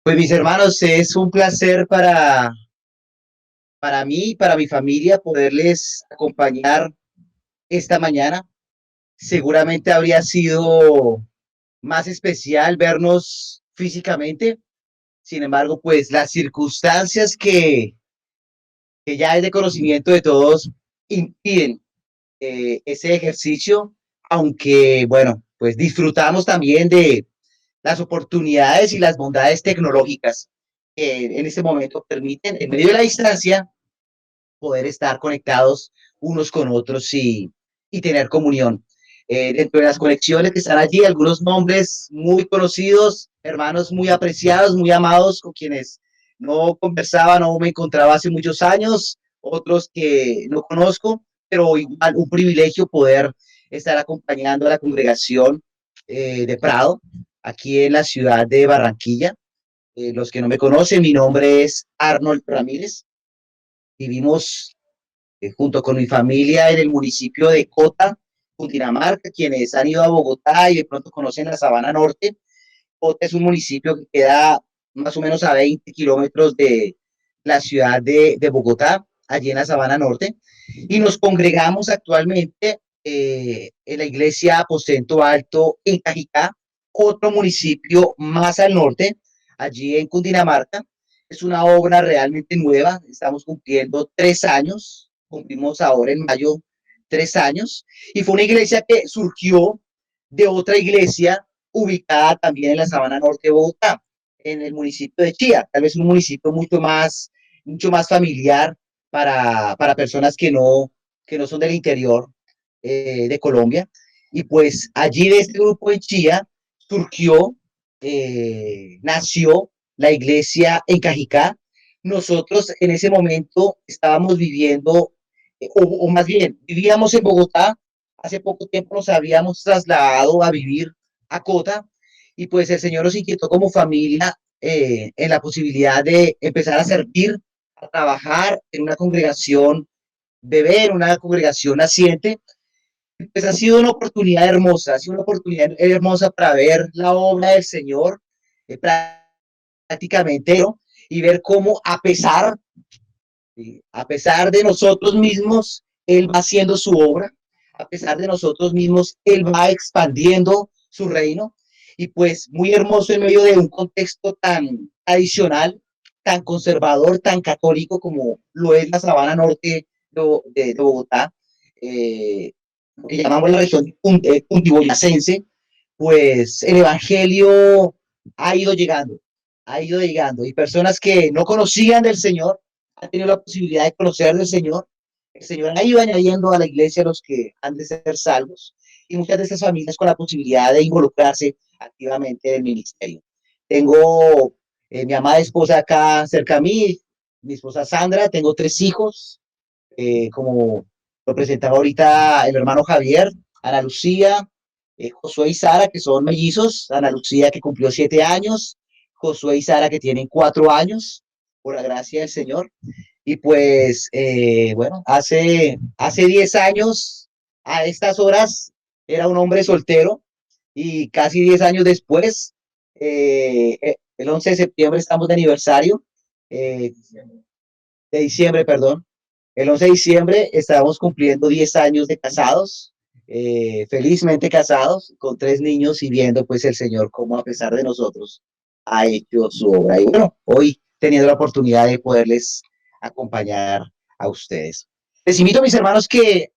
Pues mis hermanos, es un placer para mí y para mi familia poderles acompañar esta mañana. Seguramente habría sido más especial vernos físicamente. Sin embargo, pues las circunstancias que ya es de conocimiento de todos impiden ese ejercicio, aunque bueno, pues disfrutamos también de las oportunidades y las bondades tecnológicas que en este momento permiten, en medio de la distancia, poder estar conectados unos con otros y tener comunión. Dentro de las conexiones que están allí, algunos nombres muy conocidos, hermanos muy apreciados, muy amados, con quienes no conversaba, no me encontraba hace muchos años, otros que no conozco, pero igual un privilegio poder estar acompañando a la congregación de Prado, aquí en la ciudad de Barranquilla. Los que no me conocen, mi nombre es Arnold Ramírez. Vivimos junto con mi familia en el municipio de Cota, Cundinamarca. Quienes han ido a Bogotá y de pronto conocen la Sabana Norte, Cota es un municipio que queda más o menos a 20 kilómetros de la ciudad de Bogotá, allí en la Sabana Norte, y nos congregamos actualmente en la iglesia Aposento Alto en Cajicá, otro municipio más al norte, allí en Cundinamarca. Es una obra realmente nueva, estamos cumpliendo 3 años, cumplimos ahora en mayo 3 años, y fue una iglesia que surgió de otra iglesia ubicada también en la Sabana Norte de Bogotá, en el municipio de Chía, tal vez un municipio mucho más familiar para personas que no son del interior de Colombia. Y pues allí de este grupo de Chía surgió, nació la iglesia en Cajicá. Nosotros en ese momento estábamos viviendo, o más bien, vivíamos en Bogotá. Hace poco tiempo nos habíamos trasladado a vivir a Cota y pues el Señor nos inquietó como familia en la posibilidad de empezar a servir, a trabajar en una congregación bebé, en una congregación naciente. Pues ha sido una oportunidad hermosa, ha sido una oportunidad hermosa para ver la obra del Señor eh, prácticamente, ¿no? Y ver cómo a pesar de nosotros mismos, Él va haciendo su obra, a pesar de nosotros mismos, Él va expandiendo su reino. Y pues muy hermoso en medio de un contexto tan adicional, tan conservador, tan católico como lo es la Sabana Norte de Bogotá, eh, que llamamos la región cundiboyacense, pues el Evangelio ha ido llegando, ha ido llegando. Y personas que no conocían del Señor han tenido la posibilidad de conocer del Señor. El Señor ha ido añadiendo a la iglesia a los que han de ser salvos y muchas de estas familias con la posibilidad de involucrarse activamente en el ministerio. Tengo mi amada esposa acá cerca a mí, mi esposa Sandra, tengo 3 hijos, como lo presentaba ahorita el hermano Javier, Ana Lucía, Josué y Sara, que son mellizos, Ana Lucía que cumplió 7 años, Josué y Sara que tienen 4 años, por la gracia del Señor. Y pues, bueno, hace 10 años, a estas horas, era un hombre soltero y casi 10 años después, el 11 de septiembre estamos de aniversario, eh, de diciembre, perdón. El 11 de diciembre estábamos cumpliendo 10 años de casados, felizmente casados, con 3 niños y viendo pues el Señor cómo a pesar de nosotros ha hecho su obra. Y bueno, hoy teniendo la oportunidad de poderles acompañar a ustedes. Les invito, mis hermanos, que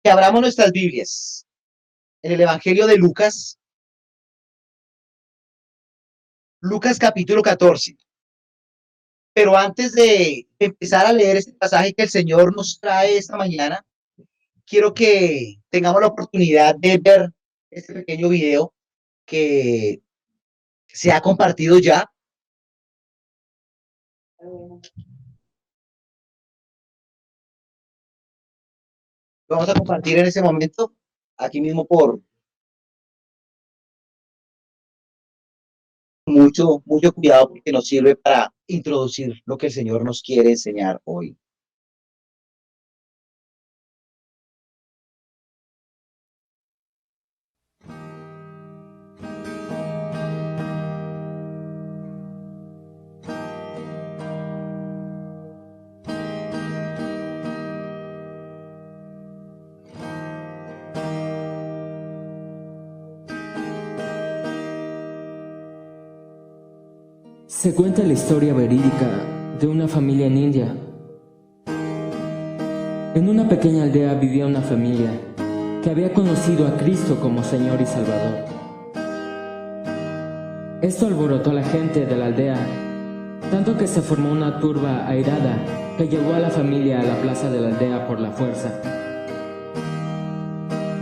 abramos nuestras Biblias en el Evangelio de Lucas, Lucas capítulo 14. Pero antes de empezar a leer este pasaje que el Señor nos trae esta mañana, quiero que tengamos la oportunidad de ver este pequeño video que se ha compartido ya. Lo vamos a compartir en ese momento, aquí mismo por mucho cuidado, porque nos sirve para introducir lo que el Señor nos quiere enseñar hoy. Se cuenta la historia verídica de una familia en India. En una pequeña aldea vivía una familia que había conocido a Cristo como Señor y Salvador. Esto alborotó a la gente de la aldea, tanto que se formó una turba airada que llevó a la familia a la plaza de la aldea por la fuerza.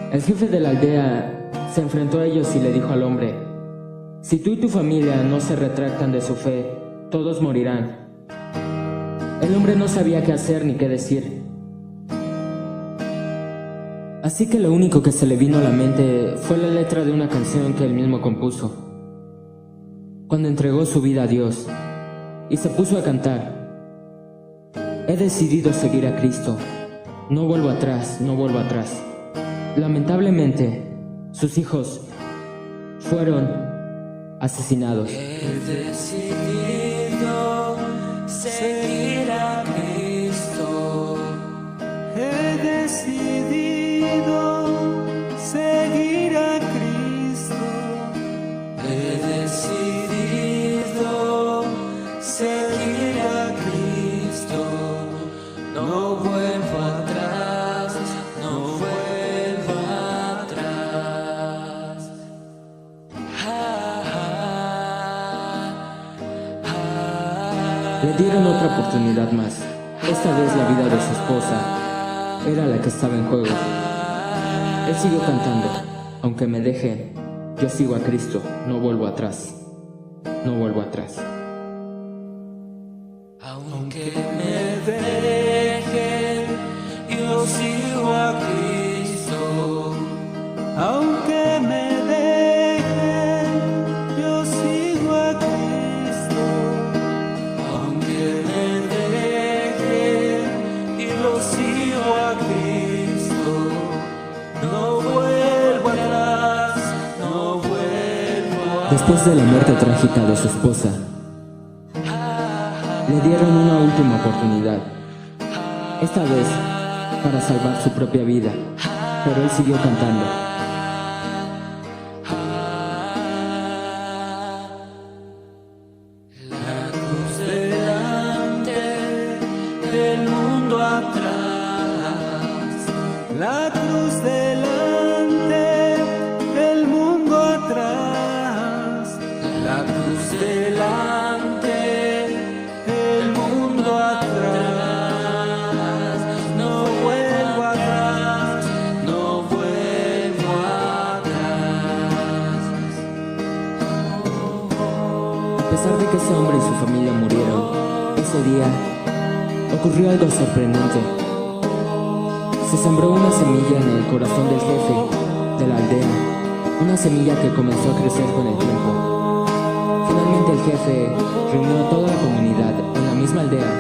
El jefe de la aldea se enfrentó a ellos y le dijo al hombre: si tú y tu familia no se retractan de su fe, todos morirán. El hombre no sabía qué hacer ni qué decir. Así que lo único que se le vino a la mente fue la letra de una canción que él mismo compuso, cuando entregó su vida a Dios, y se puso a cantar: he decidido seguir a Cristo, no vuelvo atrás, no vuelvo atrás. Lamentablemente, sus hijos fueron asesinados. He decidido seguir a Cristo. He decidido seguir a Cristo. He decidido seguir a Cristo. No vuelvo atrás, no vuelvo atrás. Le dieron otra oportunidad más. Esta vez la vida de su esposa era la que estaba en juego. Él siguió cantando: aunque me dejen, yo sigo a Cristo, no vuelvo atrás, no vuelvo atrás. Aunque me dejen, yo sigo a Cristo. Aunque me dejen, yo sigo a Cristo. Aunque me dejen, yo sigo a Cristo. No vuelvo atrás, no vuelvo atrás. Después de la muerte trágica de su esposa, le dieron una última oportunidad, esta vez para salvar su propia vida, pero él siguió cantando. La cruz delante, el mundo atrás. La cruz delante, el mundo atrás. La cruz delante, el mundo atrás. No vuelvo atrás, no vuelvo atrás. A pesar de que ese hombre y su familia murieron, ese día ocurrió algo sorprendente. Se sembró una semilla en el corazón del jefe de la aldea, una semilla que comenzó a crecer con el tiempo. Finalmente el jefe reunió a toda la comunidad en la misma aldea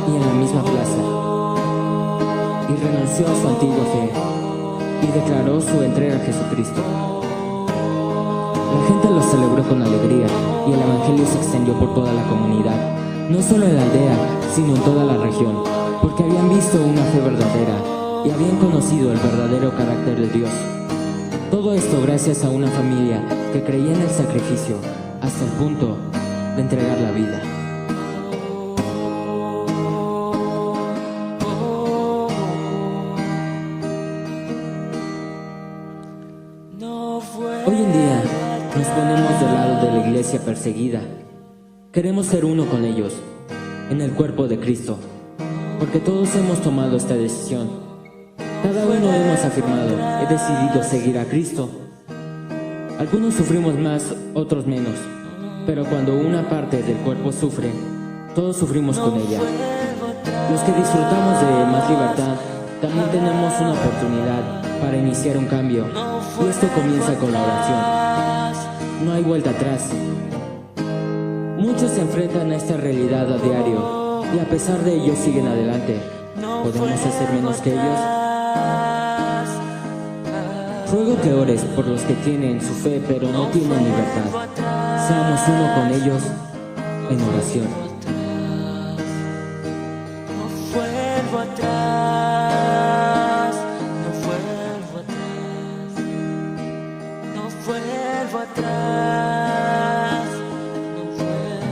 y en la misma plaza, y renunció a su antigua fe y declaró su entrega a Jesucristo. La gente lo celebró con alegría y el evangelio se extendió por toda la comunidad, no solo en la aldea, sino en toda la región, porque habían visto una fe verdadera y habían conocido el verdadero carácter de Dios. Todo esto gracias a una familia que creía en el sacrificio hasta el punto de entregar la vida. Hoy en día nos ponemos del lado de la iglesia perseguida. Queremos ser uno con ellos, en el cuerpo de Cristo, porque todos hemos tomado esta decisión. Cada uno hemos afirmado: he decidido seguir a Cristo. Algunos sufrimos más, otros menos, pero cuando una parte del cuerpo sufre, todos sufrimos con ella. Los que disfrutamos de más libertad, también tenemos una oportunidad para iniciar un cambio, y esto comienza con la oración. No hay vuelta atrás. Muchos se enfrentan a esta realidad a diario, y a pesar de ello siguen adelante. ¿Podemos hacer menos que ellos? Ruego que ores por los que tienen su fe pero no tienen libertad. Seamos uno con ellos en oración. No vuelvo atrás, no vuelvo atrás, no vuelvo atrás, no vuelvo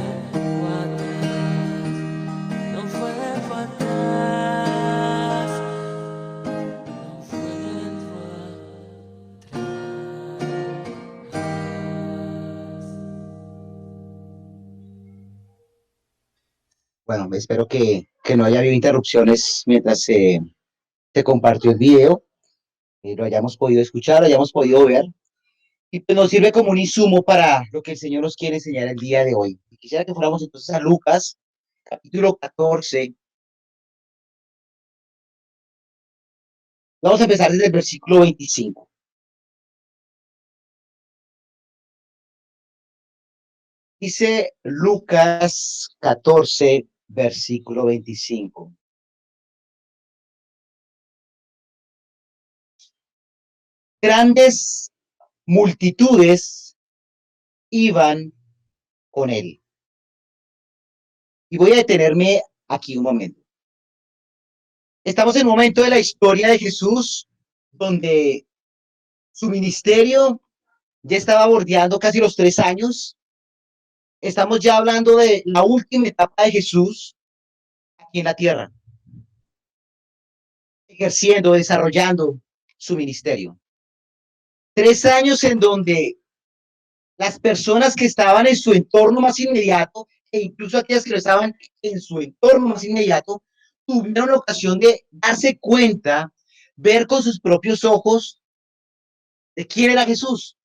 Bueno, espero que no haya habido interrupciones mientras se compartió el video, lo hayamos podido escuchar, lo hayamos podido ver, y pues nos sirve como un insumo para lo que el Señor nos quiere enseñar el día de hoy. Y quisiera que fuéramos entonces a Lucas, capítulo 14. Vamos a empezar desde el versículo 25. Dice Lucas 14, versículo 25. Grandes multitudes iban con él. Y voy a detenerme aquí un momento. Estamos en un momento de la historia de Jesús donde su ministerio ya estaba bordeando casi los 3 años. Estamos ya hablando de la última etapa de Jesús aquí en la tierra, ejerciendo, desarrollando su ministerio. 3 años en donde las personas que estaban en su entorno más inmediato, e incluso aquellas que no estaban en su entorno más inmediato, tuvieron la ocasión de darse cuenta, ver con sus propios ojos de quién era Jesús.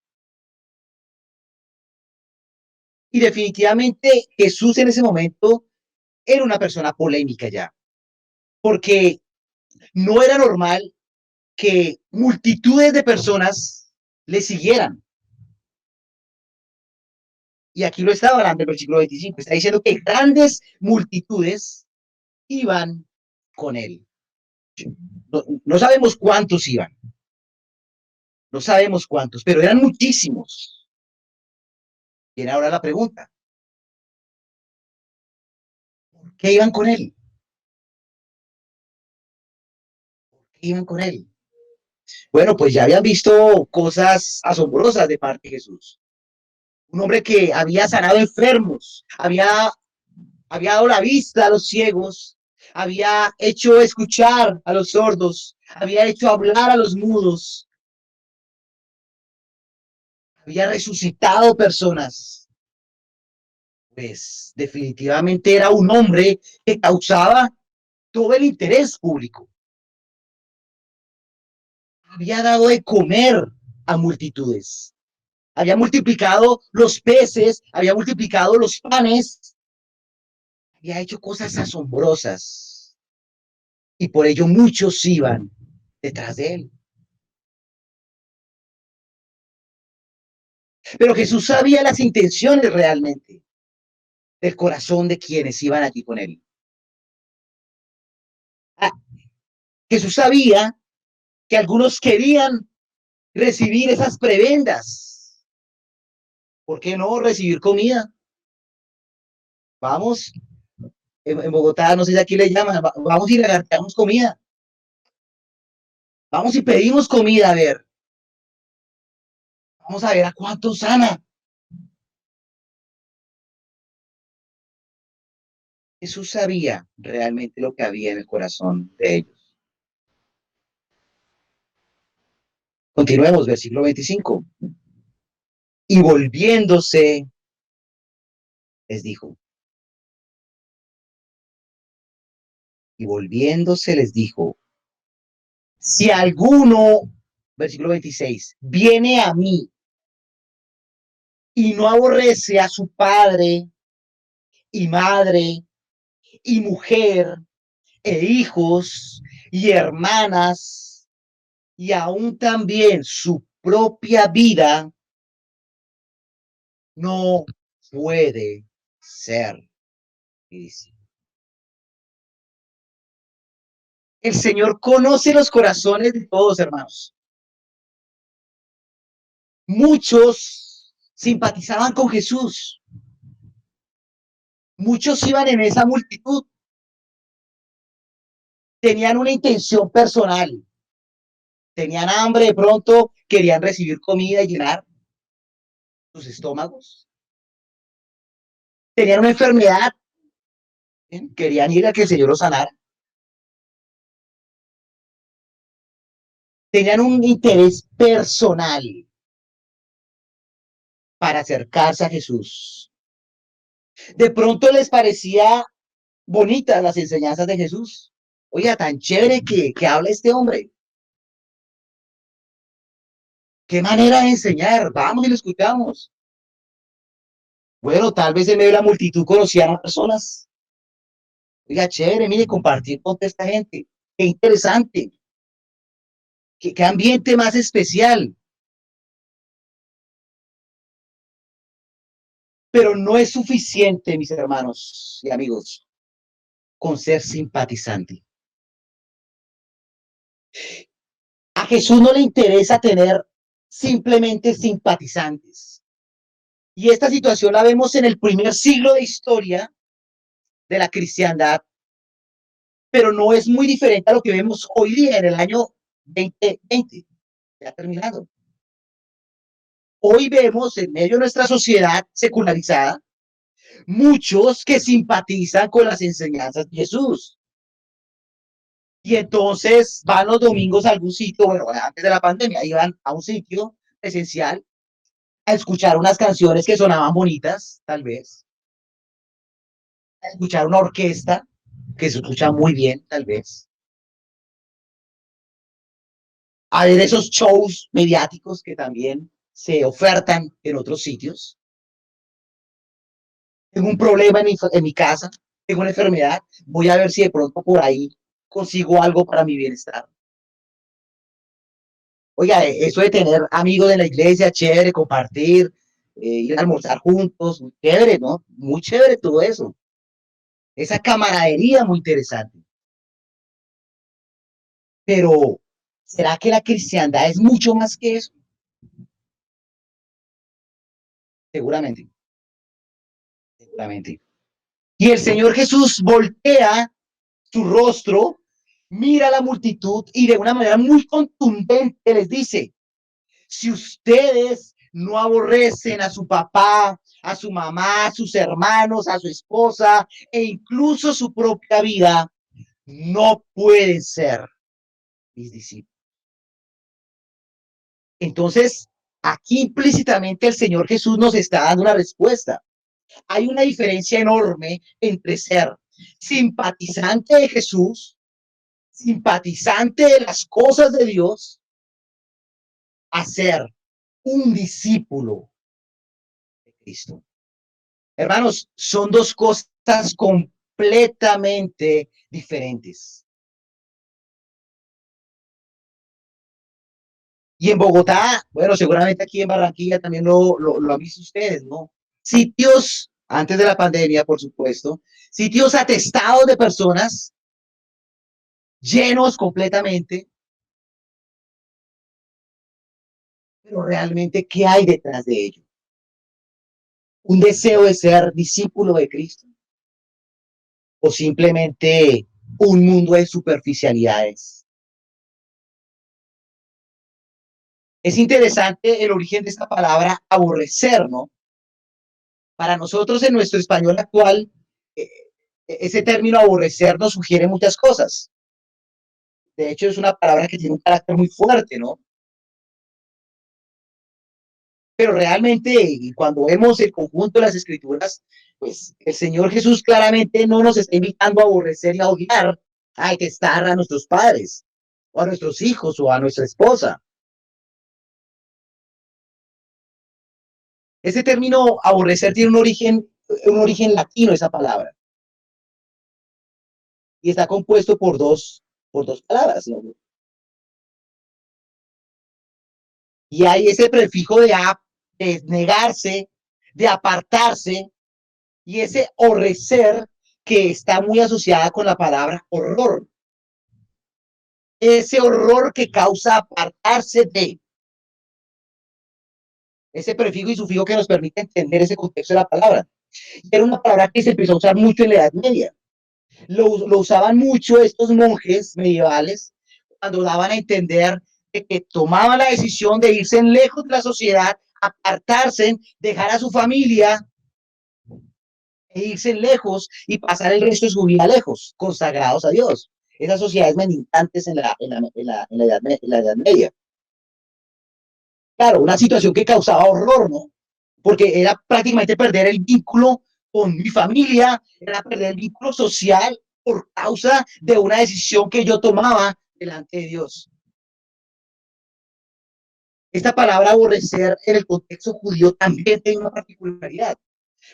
Y definitivamente Jesús en ese momento era una persona polémica ya, porque no era normal que multitudes de personas le siguieran. Y aquí lo está hablando el versículo 25, está diciendo que grandes multitudes iban con él. No sabemos cuántos iban, no sabemos cuántos, pero eran muchísimos. Viene ahora la pregunta, ¿por qué iban con él? ¿Por qué iban con él? Bueno, pues ya habían visto cosas asombrosas de parte de Jesús. Un hombre que había sanado enfermos, había dado la vista a los ciegos, había hecho escuchar a los sordos, había hecho hablar a los mudos, había resucitado personas. Pues definitivamente era un hombre que causaba todo el interés público. Había dado de comer a multitudes, había multiplicado los peces, había multiplicado los panes, había hecho cosas asombrosas y por ello muchos iban detrás de él. Pero Jesús sabía las intenciones realmente del corazón de quienes iban aquí con él. Ah, Jesús sabía que algunos querían recibir esas prebendas. ¿Por qué no recibir comida? Vamos, en Bogotá, no sé si aquí le llaman, vamos y regateamos comida. Vamos y pedimos comida, a ver. Vamos a ver a cuánto sana. Jesús sabía realmente lo que había en el corazón de ellos. Continuemos, versículo 25. Y volviéndose, les dijo. Y volviéndose les dijo, si alguno, versículo 26, viene a mí y no aborrece a su padre y madre y mujer e hijos y hermanas y aún también su propia vida, no puede ser mi discípulo. El Señor conoce los corazones de todos, hermanos. Muchos simpatizaban con Jesús. Muchos iban en esa multitud. Tenían una intención personal. Tenían hambre, de pronto querían recibir comida y llenar sus estómagos. Tenían una enfermedad. Querían ir a que el Señor los sanara. Tenían un interés personal para acercarse a Jesús. De pronto les parecía bonitas las enseñanzas de Jesús. Oiga, tan chévere que habla este hombre. Qué manera de enseñar. Vamos y lo escuchamos. Bueno, tal vez en medio de la multitud conocían a personas. Oiga, chévere, mire, compartir con toda esta gente. Qué interesante. Qué ambiente más especial. Pero no es suficiente, mis hermanos y amigos, con ser simpatizante. A Jesús no le interesa tener simplemente simpatizantes. Y esta situación la vemos en el primer siglo de historia de la cristiandad, pero no es muy diferente a lo que vemos hoy día en el año 2020, ya terminado. Hoy vemos en medio de nuestra sociedad secularizada muchos que simpatizan con las enseñanzas de Jesús. Y entonces van los domingos a algún sitio, bueno, antes de la pandemia, iban a un sitio presencial a escuchar unas canciones que sonaban bonitas, tal vez, a escuchar una orquesta que se escucha muy bien, tal vez, a ver esos shows mediáticos que también se ofertan en otros sitios. Tengo un problema en mi casa, tengo una enfermedad, voy a ver si de pronto por ahí consigo algo para mi bienestar. Oiga, eso de tener amigos en la iglesia, chévere, compartir, ir a almorzar juntos, muy chévere, ¿no? Muy chévere todo eso. Esa camaradería muy interesante. Pero, ¿será que la cristiandad es mucho más que eso? Seguramente, seguramente. Y el Señor Jesús voltea su rostro, mira a la multitud y de una manera muy contundente les dice, si ustedes no aborrecen a su papá, a su mamá, a sus hermanos, a su esposa e incluso su propia vida, no pueden ser mis discípulos. Entonces, aquí implícitamente el Señor Jesús nos está dando una respuesta. Hay una diferencia enorme entre ser simpatizante de Jesús, simpatizante de las cosas de Dios, a ser un discípulo de Cristo. Hermanos, son dos cosas completamente diferentes. Y en Bogotá, bueno, seguramente aquí en Barranquilla también lo han visto ustedes, ¿no? Sitios, antes de la pandemia, por supuesto, sitios atestados de personas, llenos completamente, pero realmente, ¿qué hay detrás de ello? ¿Un deseo de ser discípulo de Cristo? ¿O simplemente un mundo de superficialidades? Es interesante el origen de esta palabra aborrecer, ¿no? Para nosotros en nuestro español actual, eh, ese término aborrecer nos sugiere muchas cosas. De hecho, es una palabra que tiene un carácter muy fuerte, ¿no? Pero realmente, cuando vemos el conjunto de las escrituras, pues el Señor Jesús claramente no nos está invitando a aborrecer y a odiar, a detestar a nuestros padres, o a nuestros hijos, o a nuestra esposa. Ese término aborrecer tiene un origen latino, esa palabra, y está compuesto por dos palabras, ¿no? Y hay ese prefijo de negarse, de apartarse, y ese aborrecer que está muy asociada con la palabra horror. Ese horror que causa apartarse de. Ese prefijo y sufijo que nos permite entender ese contexto de la palabra. Era una palabra que se empezó a usar mucho en la Edad Media. Lo usaban mucho estos monjes medievales cuando daban a entender de que tomaban la decisión de irse lejos de la sociedad, apartarse, dejar a su familia e irse lejos y pasar el resto de su vida lejos, consagrados a Dios. Esas sociedades mendicantes en la Edad Media. Claro, una situación que causaba horror, ¿no? Porque era prácticamente perder el vínculo con mi familia, era perder el vínculo social por causa de una decisión que yo tomaba delante de Dios. Esta palabra aborrecer en el contexto judío también tiene una particularidad.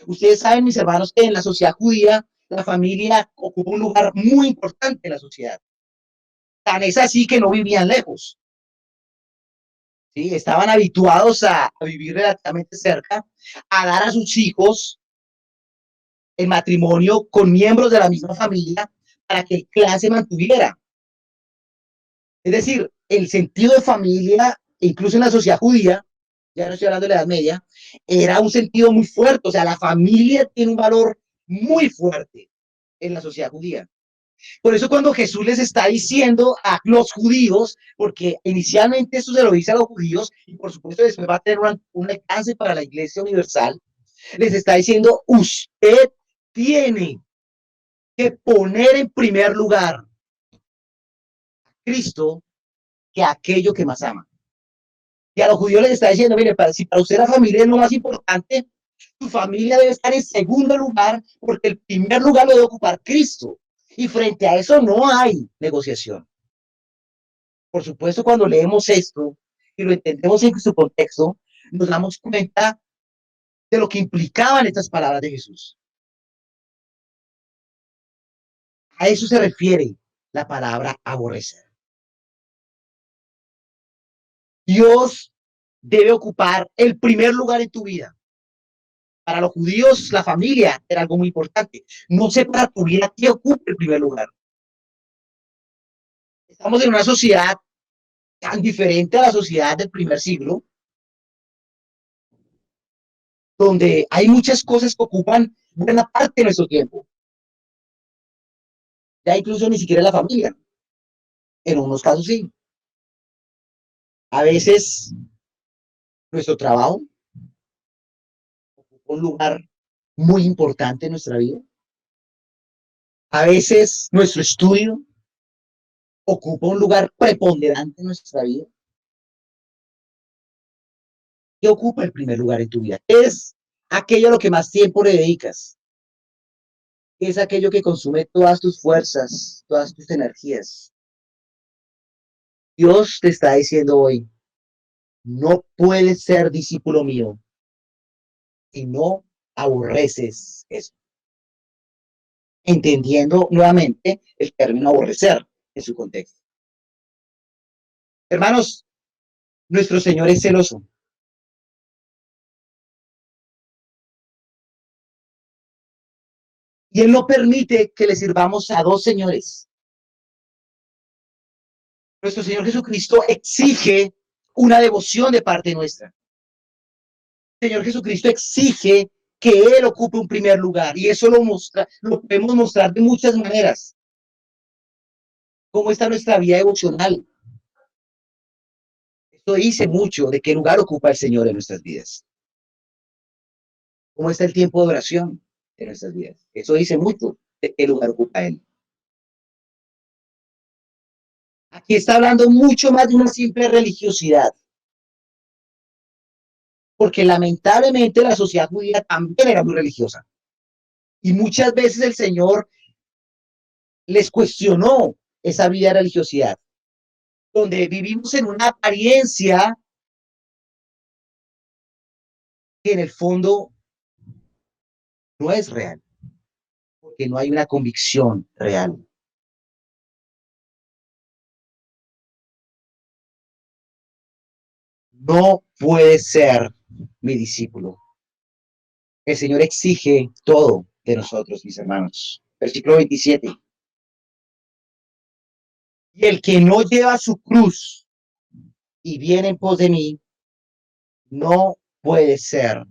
Ustedes saben, mis hermanos, que en la sociedad judía la familia ocupa un lugar muy importante en la sociedad. Tan es así que no vivían lejos. ¿Sí? Estaban habituados a vivir relativamente cerca, a dar a sus hijos el matrimonio con miembros de la misma familia para que el clan se mantuviera. Es decir, el sentido de familia, incluso en la sociedad judía, ya no estoy hablando de la Edad Media, era un sentido muy fuerte. O sea, la familia tiene un valor muy fuerte en la sociedad judía. Por eso cuando Jesús les está diciendo a los judíos, porque inicialmente esto se lo dice a los judíos y por supuesto después va a tener un alcance para la iglesia universal, les está diciendo, usted tiene que poner en primer lugar a Cristo que aquello que más ama. Y a los judíos les está diciendo, mire, si para usted la familia es lo más importante, su familia debe estar en segundo lugar porque el primer lugar lo debe ocupar Cristo. Y frente a eso no hay negociación. Por supuesto, cuando leemos esto y lo entendemos en su contexto, nos damos cuenta de lo que implicaban estas palabras de Jesús. A eso se refiere la palabra aborrecer. Dios debe ocupar el primer lugar en tu vida. Para los judíos, la familia era algo muy importante. No sé para tu vida qué ocupa el primer lugar. Estamos en una sociedad tan diferente a la sociedad del primer siglo, donde hay muchas cosas que ocupan buena parte de nuestro tiempo. Ya incluso ni siquiera la familia. En unos casos sí. A veces nuestro trabajo ocupa un lugar muy importante en nuestra vida. A veces nuestro estudio ocupa un lugar preponderante en nuestra vida. ¿Qué ocupa el primer lugar en tu vida? ¿Qué es aquello a lo que más tiempo le dedicas? ¿Qué es aquello que consume todas tus fuerzas, todas tus energías? Dios te está diciendo hoy, no puedes ser discípulo mío si no aborreces eso. Entendiendo nuevamente el término aborrecer en su contexto. Hermanos, nuestro Señor es celoso. Y Él no permite que le sirvamos a dos señores. Nuestro Señor Jesucristo exige una devoción de parte nuestra. El Señor Jesucristo exige que Él ocupe un primer lugar. Y eso lo podemos mostrar de muchas maneras. ¿Cómo está nuestra vida devocional? Esto dice mucho de qué lugar ocupa el Señor en nuestras vidas. ¿Cómo está el tiempo de oración en nuestras vidas? Eso dice mucho de qué lugar ocupa Él. Aquí está hablando mucho más de una simple religiosidad. Porque lamentablemente la sociedad judía también era muy religiosa. Y muchas veces el Señor les cuestionó esa vida de religiosidad, donde vivimos en una apariencia que en el fondo no es real, porque no hay una convicción real. No puede ser mi discípulo. El Señor exige todo de nosotros, mis hermanos. Versículo 27. Y el que no lleva su cruz y viene en pos de mí, no puede ser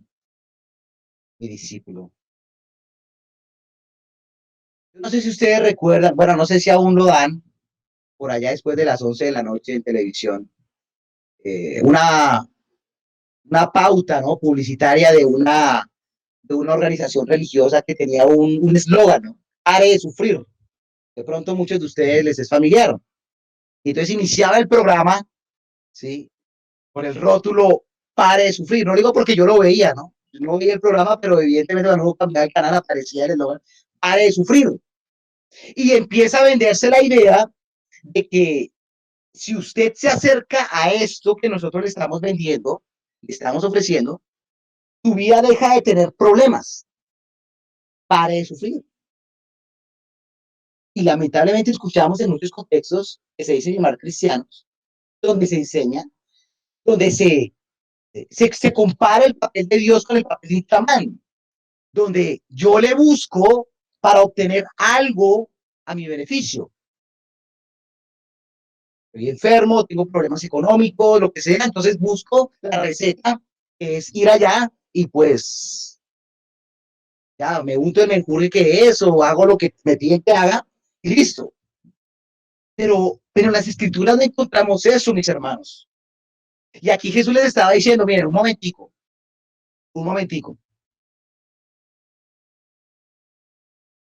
mi discípulo. No sé si ustedes recuerdan, bueno, no sé si aún lo dan, por allá después de las 11 de la noche en televisión, una pauta, ¿no?, publicitaria de una organización religiosa que tenía un eslogan, ¿no? Pare de sufrir. De pronto muchos de ustedes les es familiar. Y entonces iniciaba el programa, ¿sí?, con el rótulo Pare de sufrir. No lo digo porque yo lo veía, ¿no? no vi el programa, pero evidentemente cuando uno cambiaba el canal aparecía el eslogan, pare de sufrir. Y empieza a venderse la idea de que si usted se acerca a esto que nosotros le estamos vendiendo, le estamos ofreciendo, tu vida deja de tener problemas, pare de sufrir. Y lamentablemente escuchamos en muchos contextos que se dicen llamar cristianos, donde se enseña, donde se compara el papel de Dios con el papel de un chamán, donde yo le busco para obtener algo a mi beneficio. Estoy enfermo, tengo problemas económicos, lo que sea, entonces busco la receta, que es ir allá y pues ya me unto el menjurje que es, o hago lo que me piden que haga y listo. Pero en las escrituras no encontramos eso, mis hermanos. Y aquí Jesús les estaba diciendo, miren, un momentico,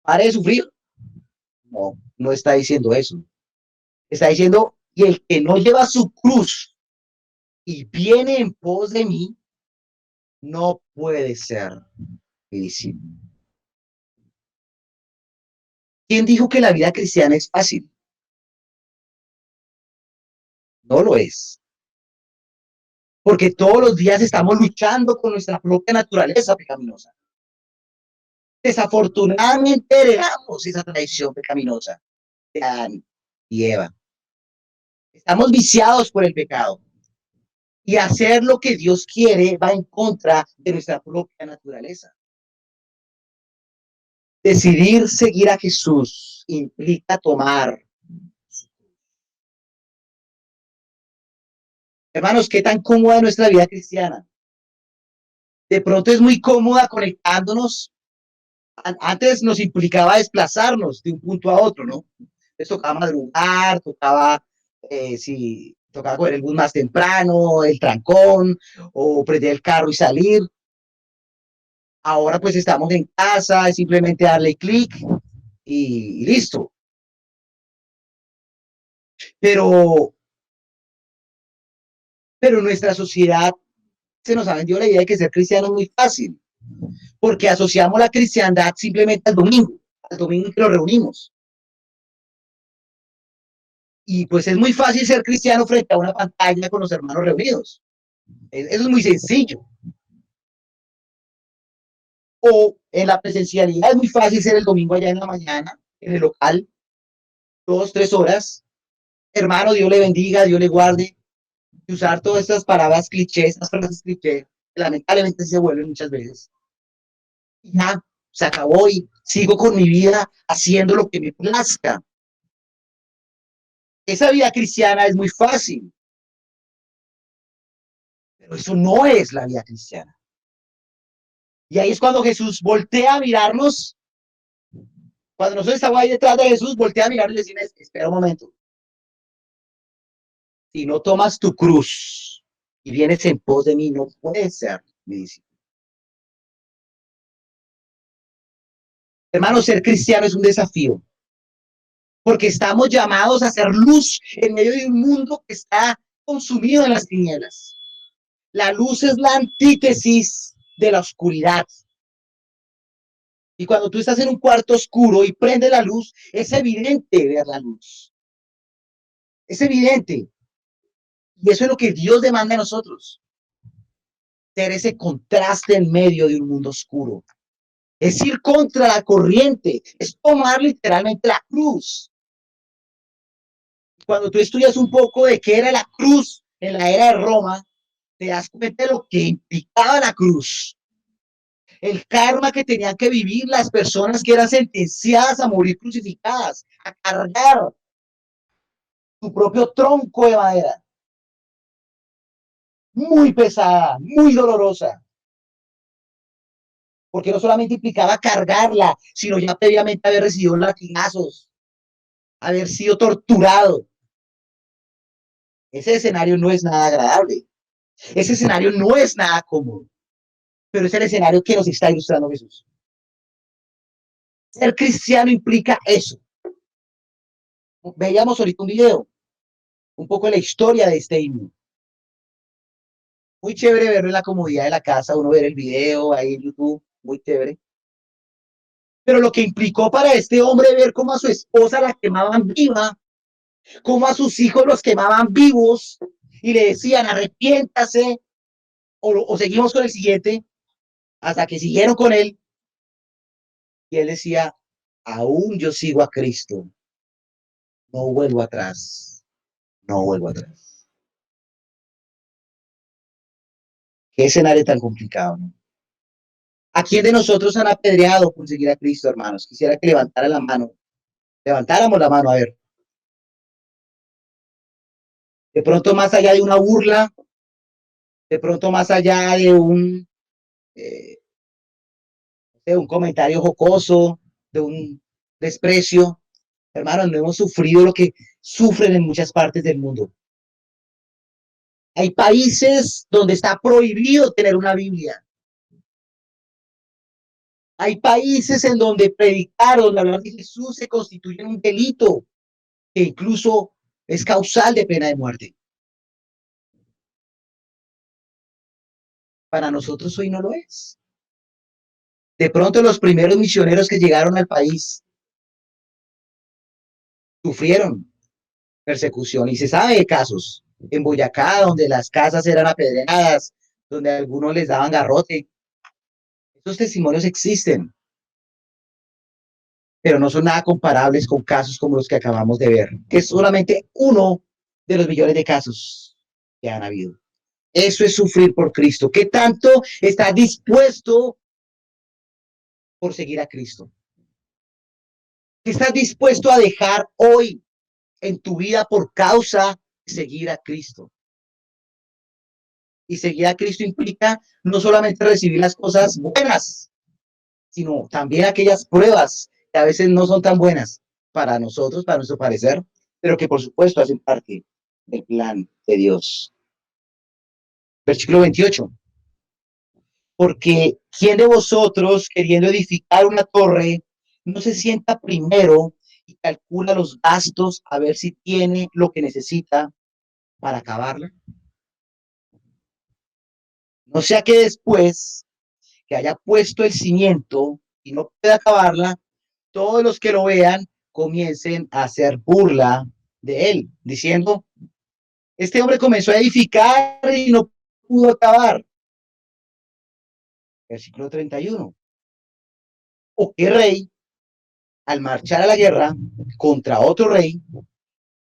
pare de sufrir. No, no está diciendo eso. Está diciendo, y el que no lleva su cruz y viene en pos de mí, no puede ser mi discípulo. ¿Quién dijo que la vida cristiana es fácil? No lo es. Porque todos los días estamos luchando con nuestra propia naturaleza pecaminosa. Desafortunadamente heredamos esa tradición pecaminosa de Adán y Eva. Estamos viciados por el pecado. Y hacer lo que Dios quiere va en contra de nuestra propia naturaleza. Decidir seguir a Jesús implica tomar. Hermanos, ¿qué tan cómoda es nuestra vida cristiana? De pronto es muy cómoda conectándonos. Antes nos implicaba desplazarnos de un punto a otro, ¿no? Les tocaba madrugar, tocaba coger el bus más temprano, el trancón, o prender el carro y salir. Ahora pues estamos en casa, es simplemente darle clic y listo. Pero nuestra sociedad se nos ha vendido la idea de que ser cristiano es muy fácil, porque asociamos la cristiandad simplemente al domingo en que nos reunimos. Y pues es muy fácil ser cristiano frente a una pantalla con los hermanos reunidos. Eso es muy sencillo. O en la presencialidad es muy fácil ser el domingo allá en la mañana, en el local, 2, 3 horas. Hermano, Dios le bendiga, Dios le guarde. Y usar todas estas palabras clichés, estas frases clichés, que lamentablemente se vuelven muchas veces. Y ya, se acabó y sigo con mi vida haciendo lo que me plazca. Esa vida cristiana es muy fácil, pero eso no es la vida cristiana. Y ahí es cuando Jesús voltea a mirarnos. Cuando nosotros estamos ahí detrás de Jesús, voltea a mirarnos y decimos, espera un momento. Si no tomas tu cruz y vienes en pos de mí, no puedes ser mi discípulo. Hermano, ser cristiano es un desafío, porque estamos llamados a hacer luz en medio de un mundo que está consumido en las tinieblas. La luz es la antítesis de la oscuridad. Y cuando tú estás en un cuarto oscuro y prende la luz, es evidente ver la luz. Es evidente. Y eso es lo que Dios demanda de nosotros. Ser ese contraste en medio de un mundo oscuro. Es ir contra la corriente. Es tomar literalmente la cruz. Cuando tú estudias un poco de qué era la cruz en la era de Roma, te das cuenta de lo que implicaba la cruz. El karma que tenían que vivir las personas que eran sentenciadas a morir crucificadas, a cargar su propio tronco de madera. Muy pesada, muy dolorosa. Porque no solamente implicaba cargarla, sino ya previamente haber recibido latigazos, haber sido torturado. Ese escenario no es nada agradable. Ese escenario no es nada cómodo. Pero es el escenario que nos está ilustrando Jesús. Ser cristiano implica eso. Veíamos ahorita un video, un poco de la historia de este himno. Muy chévere verlo en la comodidad de la casa, uno ver el video ahí en YouTube, muy chévere. Pero lo que implicó para este hombre ver cómo a su esposa la quemaban viva, cómo a sus hijos los quemaban vivos y le decían arrepiéntase o seguimos con el siguiente, hasta que siguieron con él y él decía, aún yo sigo a Cristo, no vuelvo atrás, no vuelvo atrás. Qué escenario tan complicado, ¿no? ¿A quién de nosotros han apedreado por seguir a Cristo, hermanos? Quisiera que levantara la mano, levantáramos la mano, a ver. De pronto más allá de una burla, de pronto más allá eh, de un comentario jocoso, de un desprecio, hermanos, no hemos sufrido lo que sufren en muchas partes del mundo. Hay países donde está prohibido tener una Biblia. Hay países en donde predicar, donde hablar de Jesús se constituye un delito que incluso es causal de pena de muerte. Para nosotros hoy no lo es. De pronto los primeros misioneros que llegaron al país sufrieron persecución y se sabe de casos en Boyacá donde las casas eran apedreadas, donde a algunos les daban garrote. Estos testimonios existen, pero no son nada comparables con casos como los que acabamos de ver, que es solamente uno de los millones de casos que han habido. Eso es sufrir por Cristo. ¿Qué tanto está dispuesto por seguir a Cristo? ¿Qué estás dispuesto a dejar hoy en tu vida por causa de seguir a Cristo? Y seguir a Cristo implica no solamente recibir las cosas buenas, sino también aquellas pruebas que a veces no son tan buenas para nosotros, para nuestro parecer, pero que por supuesto hacen parte del plan de Dios. Versículo 28. Porque ¿quién de vosotros, queriendo edificar una torre, no se sienta primero y calcula los gastos a ver si tiene lo que necesita para acabarla? No sea que después que haya puesto el cimiento y no pueda acabarla, todos los que lo vean comiencen a hacer burla de él, diciendo, este hombre comenzó a edificar y no pudo acabar. Versículo 31. ¿O qué rey, al marchar a la guerra contra otro rey,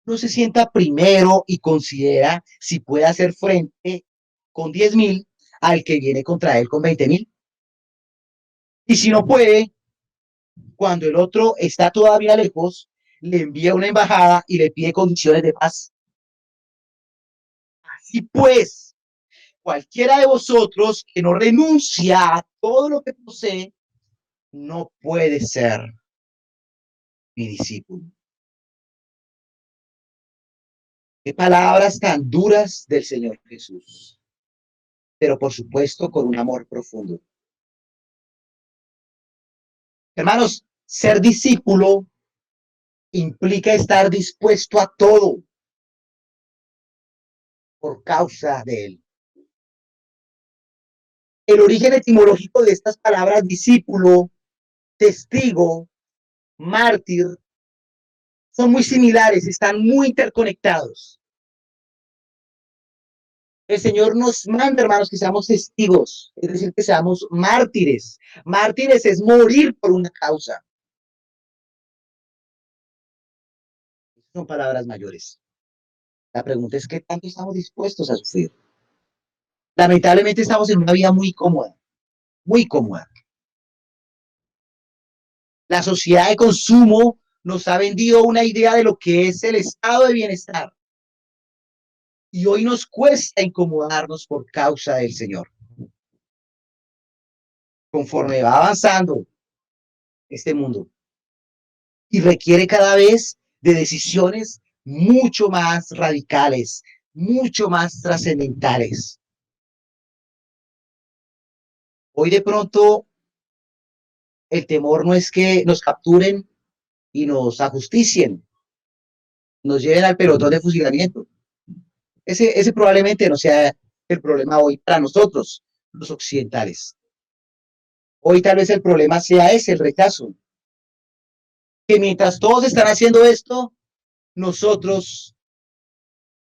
no se sienta primero y considera si puede hacer frente con 10,000 al que viene contra él con 20,000? Y si no puede, cuando el otro está todavía lejos, le envía una embajada y le pide condiciones de paz. Así pues, cualquiera de vosotros que no renuncia a todo lo que posee, no puede ser mi discípulo. Qué palabras tan duras del Señor Jesús, pero por supuesto con un amor profundo. Hermanos, ser discípulo implica estar dispuesto a todo por causa de él. El origen etimológico de estas palabras discípulo, testigo, mártir, son muy similares, están muy interconectados. El Señor nos manda, hermanos, que seamos testigos, es decir, que seamos mártires. Mártires es morir por una causa. Son palabras mayores. La pregunta es, ¿qué tanto estamos dispuestos a sufrir? Lamentablemente estamos en una vida muy cómoda, muy cómoda. La sociedad de consumo nos ha vendido una idea de lo que es el estado de bienestar. Y hoy nos cuesta incomodarnos por causa del Señor. Conforme va avanzando este mundo y requiere cada vez de decisiones mucho más radicales, mucho más trascendentales. Hoy de pronto el temor no es que nos capturen y nos ajusticien, nos lleven al pelotón de fusilamiento. Ese probablemente no sea el problema hoy para nosotros, los occidentales. Hoy tal vez el problema sea ese, el rechazo. Que mientras todos están haciendo esto, nosotros,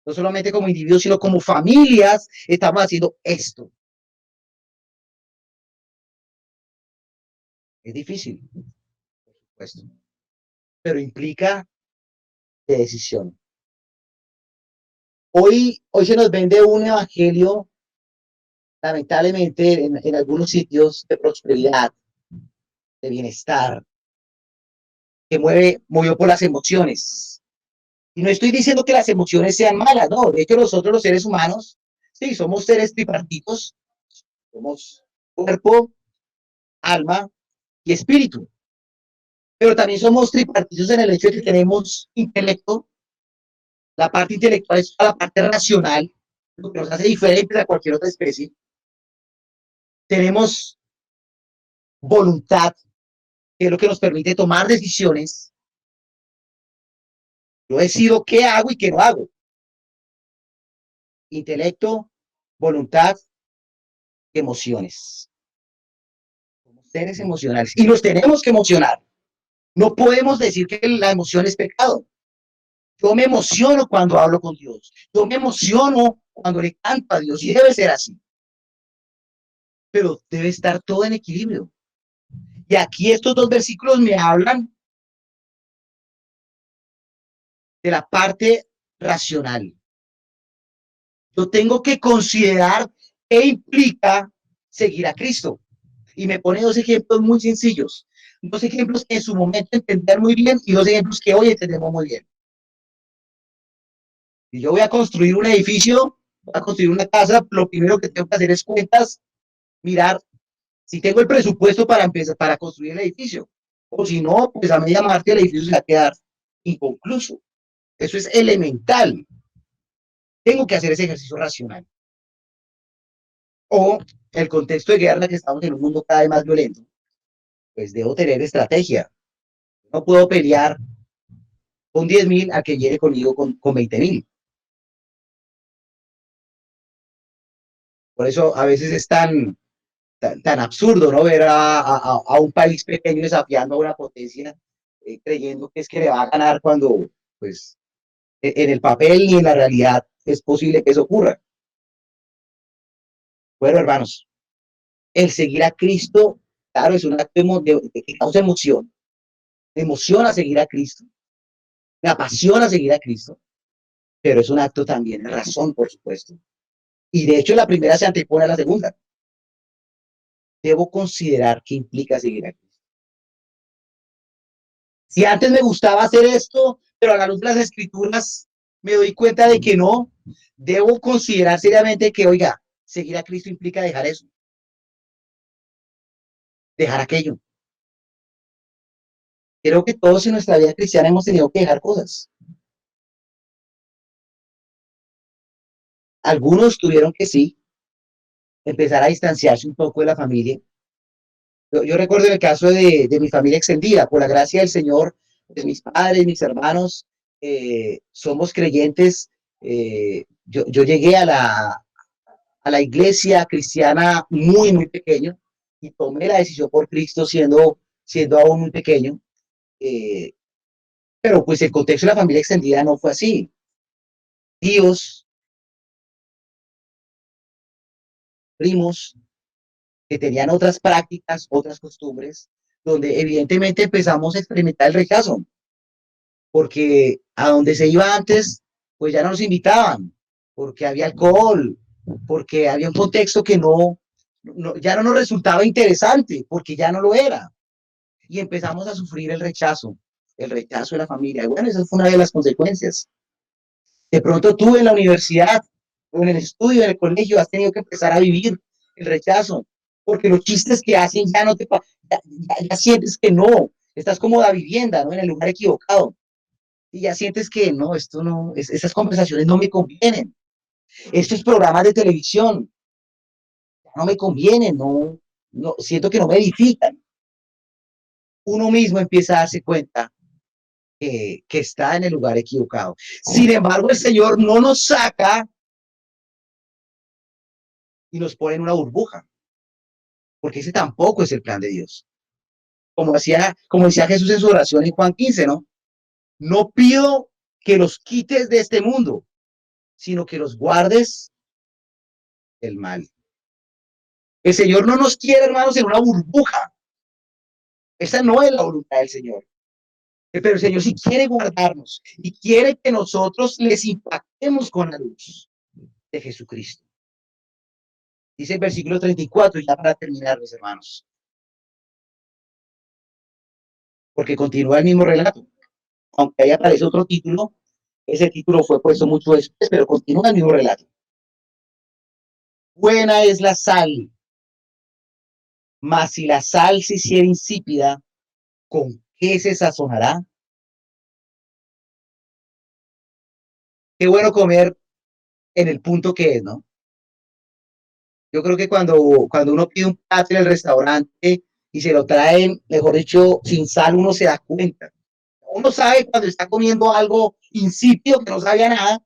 no solamente como individuos, sino como familias, estamos haciendo esto. Es difícil, por supuesto, pero implica decisión. Hoy se nos vende un evangelio, lamentablemente, en algunos sitios de prosperidad, de bienestar, que movido por las emociones. Y no estoy diciendo que las emociones sean malas, no. De hecho, nosotros los seres humanos, sí, somos seres tripartitos, somos cuerpo, alma y espíritu. Pero también somos tripartitos en el hecho de que tenemos intelecto. La parte intelectual es la parte racional, lo que nos hace diferentes a cualquier otra especie. Tenemos voluntad, que es lo que nos permite tomar decisiones. Yo decido qué hago y qué no hago. Intelecto, voluntad, emociones. Somos seres emocionales y nos tenemos que emocionar. No podemos decir que la emoción es pecado. Yo me emociono cuando hablo con Dios. Yo me emociono cuando le canto a Dios y debe ser así. Pero debe estar todo en equilibrio. Y aquí estos dos versículos me hablan de la parte racional. Yo tengo que considerar qué implica seguir a Cristo. Y me pone dos ejemplos muy sencillos. Dos ejemplos que en su momento entender muy bien y dos ejemplos que hoy entendemos muy bien. Si yo voy a construir un edificio, voy a construir una casa, lo primero que tengo que hacer es cuentas, mirar si tengo el presupuesto para empezar, para construir el edificio. O si no, pues a media marcha el edificio se va a quedar inconcluso. Eso es elemental. Tengo que hacer ese ejercicio racional. O el contexto de guerra que estamos en un mundo cada vez más violento, pues debo tener estrategia. No puedo pelear con 10.000 a que llegue conmigo con 20.000. Por eso a veces es tan absurdo, ¿no? Ver a un país pequeño desafiando a una potencia, creyendo que es que le va a ganar cuando, pues, en el papel y en la realidad es posible que eso ocurra. Bueno, hermanos, el seguir a Cristo, claro, es un acto que causa emoción. Me emociona seguir a Cristo, me apasiona seguir a Cristo, pero es un acto también de razón, por supuesto. Y de hecho, la primera se antepone a la segunda. Debo considerar qué implica seguir a Cristo. Si antes me gustaba hacer esto, pero a la luz de las escrituras me doy cuenta de que no, debo considerar seriamente que, oiga, seguir a Cristo implica dejar eso, dejar aquello. Creo que todos en nuestra vida cristiana hemos tenido que dejar cosas. Algunos tuvieron que sí, empezar a distanciarse un poco de la familia. Yo recuerdo el caso de mi familia extendida, por la gracia del Señor, de mis padres, mis hermanos, somos creyentes. Yo llegué a la iglesia cristiana muy, muy pequeño y tomé la decisión por Cristo siendo aún muy pequeño. Eh, pero pues el contexto de la familia extendida no fue así. Tíos, primos, que tenían otras prácticas, otras costumbres, donde evidentemente empezamos a experimentar el rechazo, porque a donde se iba antes, pues ya no nos invitaban, porque había alcohol, porque había un contexto que ya no nos resultaba interesante, porque ya no lo era. Y empezamos a sufrir el rechazo de la familia. Y bueno, esa fue una de las consecuencias. De pronto tú en la universidad, o en el estudio, en el colegio, has tenido que empezar a vivir el rechazo, porque los chistes que hacen ya no ya sientes que no, estás como la vivienda, ¿no? En el lugar equivocado. Y ya sientes que no, esto no, esas conversaciones no me convienen. Estos programas de televisión no me convienen, no, siento que no me edifican. Uno mismo empieza a darse cuenta que está en el lugar equivocado. Sin embargo, el Señor no nos saca y nos pone en una burbuja, porque ese tampoco es el plan de Dios. Como decía Jesús en su oración en Juan 15, ¿no? No pido que los quites de este mundo, sino que los guardes del mal. El Señor no nos quiere, hermanos, en una burbuja. Esa no es la voluntad del Señor. Pero el Señor sí quiere guardarnos y quiere que nosotros les impactemos con la luz de Jesucristo. Dice el versículo 34, ya para terminar, mis hermanos. Porque continúa el mismo relato. Aunque ahí aparece otro título, ese título fue puesto mucho después, pero continúa el mismo relato. Buena es la sal, mas si la sal se hiciera insípida, ¿con qué se sazonará? Qué bueno comer en el punto que es, ¿no? Yo creo que cuando uno pide un plato en el restaurante y se lo traen, mejor dicho, sin sal, uno se da cuenta. Uno sabe cuando está comiendo algo insípido, que no sabía nada,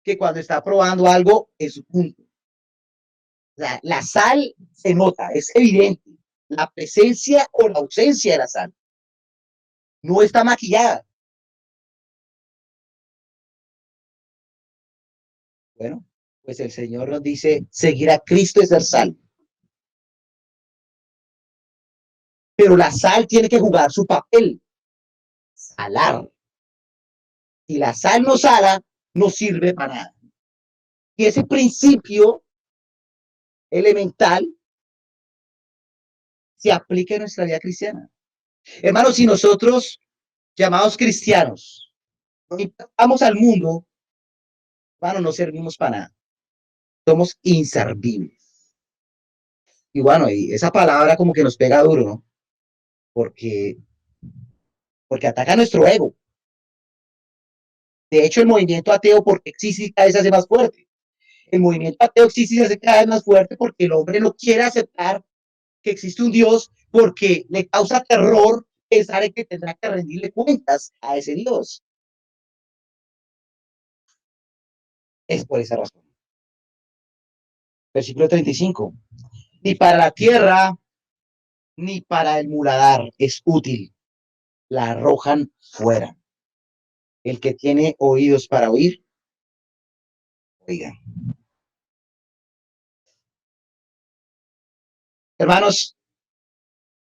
que cuando está probando algo en su punto. O sea, la sal se nota, es evidente. La presencia o la ausencia de la sal no está maquillada. Bueno, pues el Señor nos dice, seguir a Cristo es ser sal. Pero la sal tiene que jugar su papel, salar. Si la sal no sala, no sirve para nada. Y ese principio elemental se aplica en nuestra vida cristiana. Hermanos, si nosotros, llamados cristianos, no impactamos al mundo, hermano, no servimos para nada. Somos inservibles. Y bueno, y esa palabra como que nos pega duro, ¿no? Porque ataca nuestro ego. De hecho, el movimiento ateo, porque existe, cada vez se hace más fuerte. El movimiento ateo existe y se hace cada vez más fuerte porque el hombre no quiere aceptar que existe un Dios, porque le causa terror pensar en que tendrá que rendirle cuentas a ese Dios. Es por esa razón. Versículo 35. Ni para la tierra, ni para el muladar es útil. La arrojan fuera. El que tiene oídos para oír, oiga. Hermanos,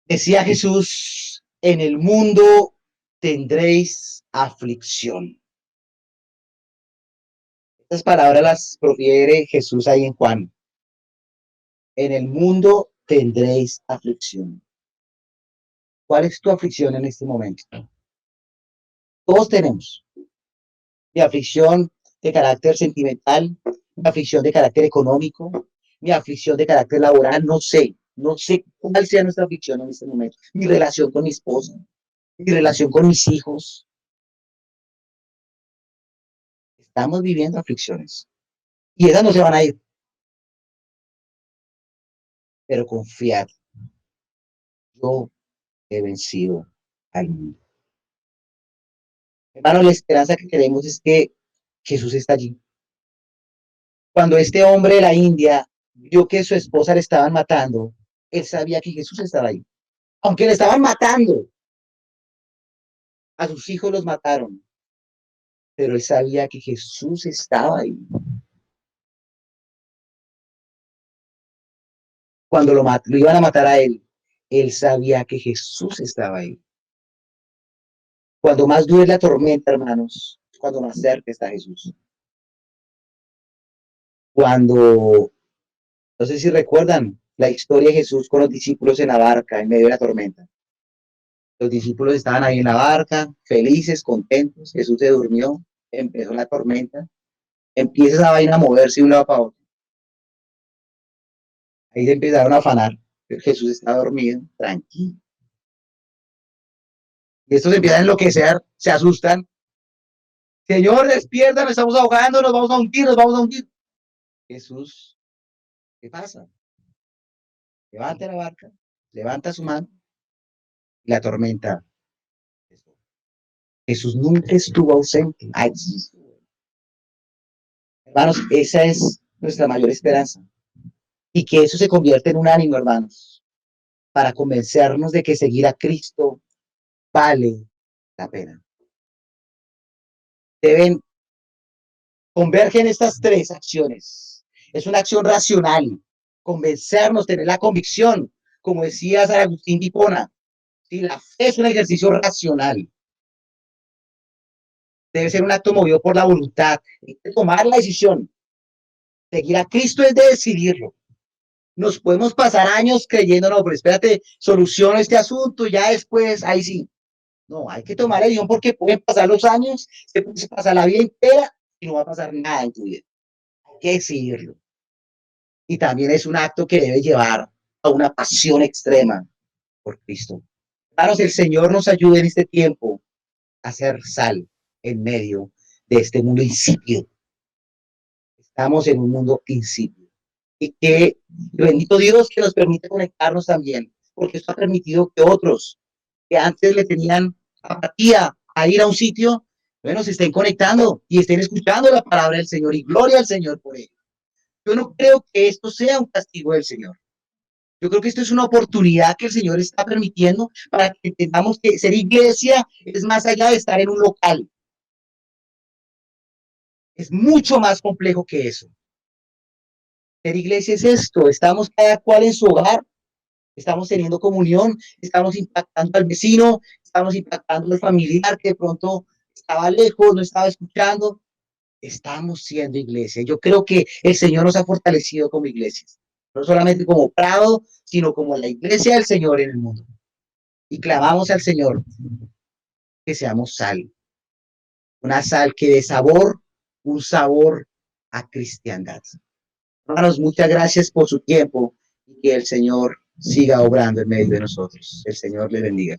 decía Jesús, en el mundo tendréis aflicción. Estas palabras las profiere Jesús ahí en Juan. En el mundo tendréis aflicción. ¿Cuál es tu aflicción en este momento? Todos tenemos. Mi aflicción de carácter sentimental, mi aflicción de carácter económico, mi aflicción de carácter laboral, no sé cuál sea nuestra aflicción en este momento. Mi relación con mi esposa, mi relación con mis hijos. Estamos viviendo aflicciones y esas no se van a ir. Pero confiad, yo he vencido al mundo. Hermano, la esperanza que tenemos es que Jesús está allí. Cuando este hombre de la India vio que su esposa le estaban matando, él sabía que Jesús estaba ahí. Aunque le estaban matando, a sus hijos los mataron, pero él sabía que Jesús estaba ahí. Cuando lo iban a matar a él sabía que Jesús estaba ahí. Cuando más dure la tormenta, hermanos, cuando más cerca está Jesús. Cuando, no sé si recuerdan la historia de Jesús con los discípulos en la barca en medio de la tormenta. Los discípulos estaban ahí en la barca, felices, contentos. Jesús se durmió, empezó la tormenta. Empieza esa vaina a moverse de un lado para otro. Ahí se empezaron a afanar. Jesús estaba dormido, tranquilo. Y estos empiezan a enloquecer, se asustan. Señor, despierta, nos estamos ahogando, nos vamos a hundir, nos vamos a hundir. Jesús, ¿qué pasa? Levanta la barca, levanta su mano y la tormenta. Jesús nunca estuvo ausente. Allí. Hermanos, esa es nuestra mayor esperanza. y que eso se convierta en un ánimo, hermanos, para convencernos de que seguir a Cristo vale la pena. Deben convergen estas tres acciones. Es una acción racional, convencernos, tener la convicción, como decía San Agustín de Hipona. ¿Sí? La fe es un ejercicio racional. Debe ser un acto movido por la voluntad, hay que tomar la decisión. Seguir a Cristo es de decidirlo. Nos podemos pasar años creyendo, no, pero espérate, soluciono este asunto, ya después, ahí sí. No, hay que tomar la decisión porque pueden pasar los años, se puede pasar la vida entera y no va a pasar nada en tu vida. Hay que decidirlo. Y también es un acto que debe llevar a una pasión extrema por Cristo. Hermanos, el Señor nos ayude en este tiempo a ser sal en medio de este mundo insípido. Estamos en un mundo insípido. Y que bendito Dios que nos permite conectarnos también, porque esto ha permitido que otros que antes le tenían apatía a ir a un sitio, bueno, se estén conectando y estén escuchando la palabra del Señor y gloria al Señor por ello. Yo no creo que esto sea un castigo del Señor. Yo creo que esto es una oportunidad que el Señor está permitiendo para que entendamos que ser iglesia es más allá de estar en un local. Es mucho más complejo que eso. Ser iglesia es esto, estamos cada cual en su hogar, estamos teniendo comunión, estamos impactando al vecino, estamos impactando al familiar que de pronto estaba lejos, no estaba escuchando. Estamos siendo iglesia. Yo creo que el Señor nos ha fortalecido como iglesias, no solamente como Prado, sino como la iglesia del Señor en el mundo. Y clamamos al Señor que seamos sal, una sal que dé sabor, un sabor a cristiandad. Hermanos, muchas gracias por su tiempo y que el Señor siga obrando en medio de nosotros. El Señor le bendiga.